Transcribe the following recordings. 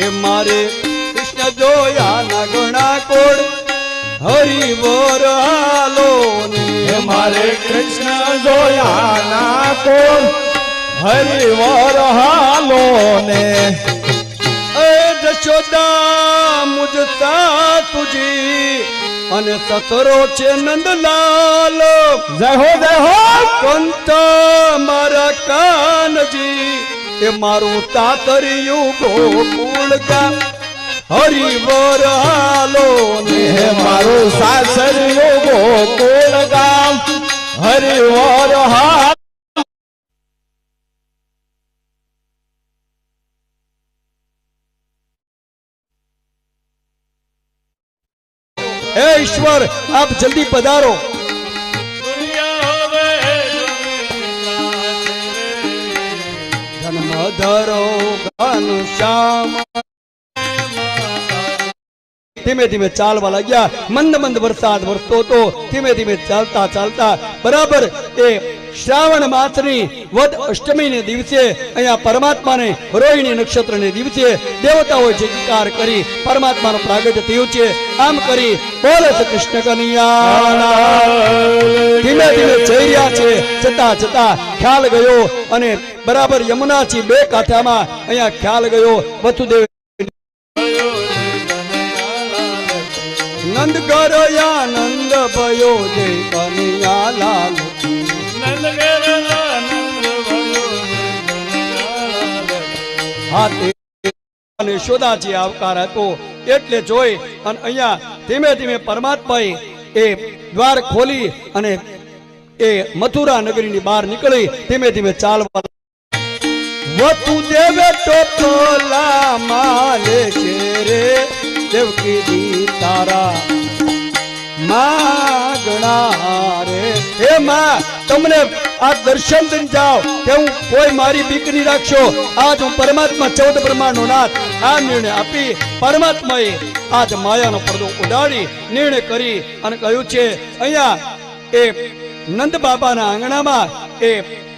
હે મારે કૃષ્ણ જોયા ના ગણા કોડ હરિ વર હાલો ને મારે કૃષ્ણ જોયા ના કોડ હરિ વર હાલો ને જશોદા મુજતા તુજી અને સસરો છે નંદલાલ જય હો કંત મારા કાનજી એ મારું તાતરિયું ગોકુળ ગામ હરિવર હાલો ને મારું સાસરિયું ગોકુળ ગામ હરિવર હાલો હે ઈશ્વર આપ જલ્દી પધારો જન્મ ધરો ઘનશ્યામ ધીમે ધીમે ચાલવા લાગ્યા મંદ મંદ વરસાદ વરસતો હતો ધીમે ધીમે ચાલતા ચાલતા બરાબર એ શ્રાવણ માસની વદ અષ્ટમીને દિવસે અહીંયા પરમાત્માને રોહિણી નક્ષત્રને દિવસે દેવતાઓએ જયકાર કરી પરમાત્માનું પ્રાગટ્ય થયું છે આમ કરી બોલે છે કૃષ્ણ કનૈયા ધીમે ધીમે જઈ રહ્યા છે જતા જતા ખ્યાલ ગયો અને બરાબર યમુનાથી બે કાંઠામાં અહીંયા ખ્યાલ ગયો વસુદેવ નંદ ગરયા નંદ ભયો જય કનૈયા લાલ અને યશોદાજી આવકાર હતો એટલે જોઈ અને અહીંયા ધીમે ધીમે પરમાત્માએ એ દ્વાર ખોલી અને એ મથુરા નગરીની બહાર નીકળી ધીમે ધીમે ચાલવા વસુદેવ ટોપલા માલે છે રે દેવકી દી તારા માગણા રે હે માં તમને આ દર્શન દઈને જાઓ કે હું કોઈ મારી બીક નહીં રાખશો આજ હું પરમાત્મા 14 બ્રહ્માંડનો નાથ આ નિર્ણય આપી પરમાત્માએ આજ માયાનો પડદો ઉડાડી નિર્ણય કરી અને કહ્યું છે અહીંયા એ નંદ બાબાના આંગણામાં એ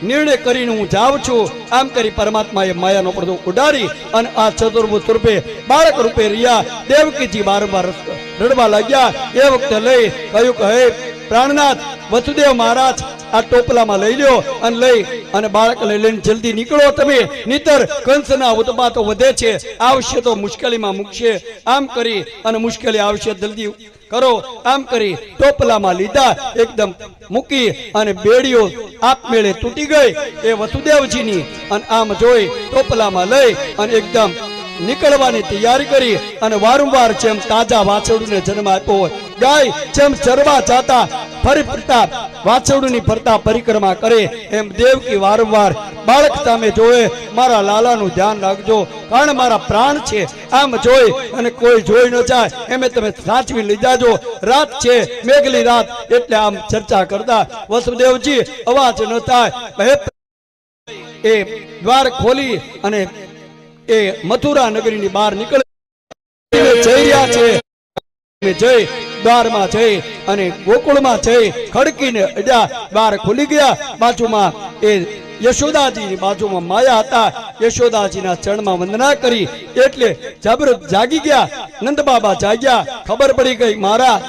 નિર્ણય કરીને હું જાઉં છું આમ કરી પરમાત્માએ માયાનો પડદો ઉડાડી અને આ ચતુર્ભુજ રૂપે બાળક રૂપે રહ્યા દેવકીજી બારંબાર રડવા લાગ્યા એ વખતે લઈ કહ્યું કે હે પ્રાણનાથ વસુદેવ મહારાજ આ ટોપલામાં લઈ લ્યો અને લઈ અને બાળક લઈને જલ્દી નીકળો તમે નીતર કંસના ઉત્પાતો વધે છે આવશે તો મુશ્કેલીમાં મૂકશે આમ કરી અને મુશ્કેલી આવશે જલ્દી કરો આમ કરી ટોપલામાં લીધા એકદમ મૂકી અને બેડીઓ આપમેળે તૂટી ગઈ એ વસુદેવજીની અને આમ જોઈ ટોપલામાં લઈ અને એકદમ નીકળવાની તૈયારી કરી અને વારંવાર જેમ તાજા વાછરડુને જન્મ આપ્યો હોય ગાય જેમ ચરવા જાતા ફરી ફરતા વાછરડુની ફરતા પરિક્રમા કરે એમ દેવકી વારંવાર બાળક સામે જોયે મારા લાલાનું ધ્યાન રાખજો કારણ મારા પ્રાણ છે આમ જોઈ અને કોઈ જોઈ ન જાય એમે તમે સાચવી લઈ જાજો રાત છે મેઘલી રાત એટલે આમ ચર્ચા કરતા વસુદેવજી અવાજ ન થાય એ દ્વાર ખોલી અને એ મથુરા નગરીની બહાર નીકળે જઈ રહ્યા છે જઈ દ્વારમાં જઈ અને ગોકુળમાં જઈ ખડકીને અડ્યા દ્વાર ખુલી ગયા બાજુમાં એ યશોદાજીની બાજુમાં માયા હતા યશોદાજીના ચરણમાં વંદના કરી એટલે જાગૃત જાગી ગયા નંદ બાબા જાગ્યા ખબર પડી ગઈ મારા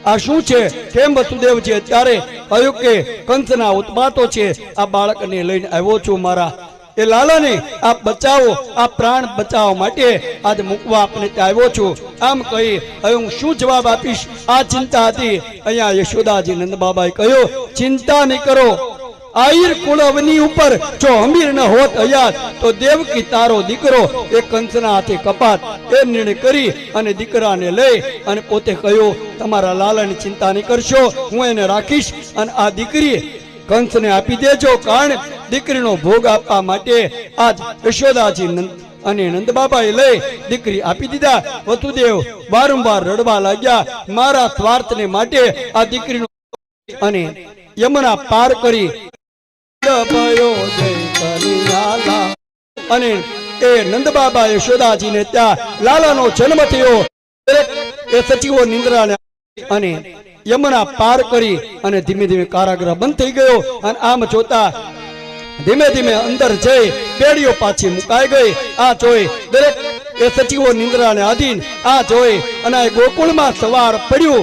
આ શું છે કેમ વસુદેવજી અત્યારે કહ્યું કે કંસના ઉત્પાતો છે આ બાળકને લઈને આવ્યો છું મારા એ લાલાને આપ બચાવો આ પ્રાણ બચાવવા માટે આજ મૂકવા આપને ત્યાં આવ્યો છું આમ કહી હવે હું શું જવાબ આપીશ આ ચિંતા હતી અહીંયા યશોદાજી નંદ બાબાએ કહ્યું ચિંતા નહીં કરો આયર કુળવની ઉપર જો અમીર ન હોત અયાત તો દેવકી તારો દીકરો એ કંસના હાથે કપાત એ નિર્ણય કરી અને દીકરાને લઈ અને પોતે કહ્યું તમારા લાલાની ચિંતા નહીં કરશો હું એને રાખીશ અને આ દીકરી કંસને આપી દેજો કારણ દીકરીનો ભોગ આપવા માટે આજ યશોદાજી અને નંદ બાબાએ લઈ દીકરી આપી દીધા વસુદેવ વારંવાર રડવા લાગ્યા મારા સ્વાર્થને માટે આ દીકરીનો અને યમુના પાર કરી અને એ નંદ બાબા યશોદાજીને ત્યાં લાલાનો જન્મ થયો એ સચિવો નિંદ્રાને અને યમુના પાર કરી અને ધીમે ધીમે કારાગૃહ બંધ થઈ ગયો અને આમ જોતા ધીમે ધીમે અંદર જઈ પેડીઓ પાછી મુકાઈ ગઈ આ જોઈ દરેક એ એ સચિવો નિંદ્રાને આધીન આ જોઈ અને આ ગોકુળમાં સવાર પડ્યું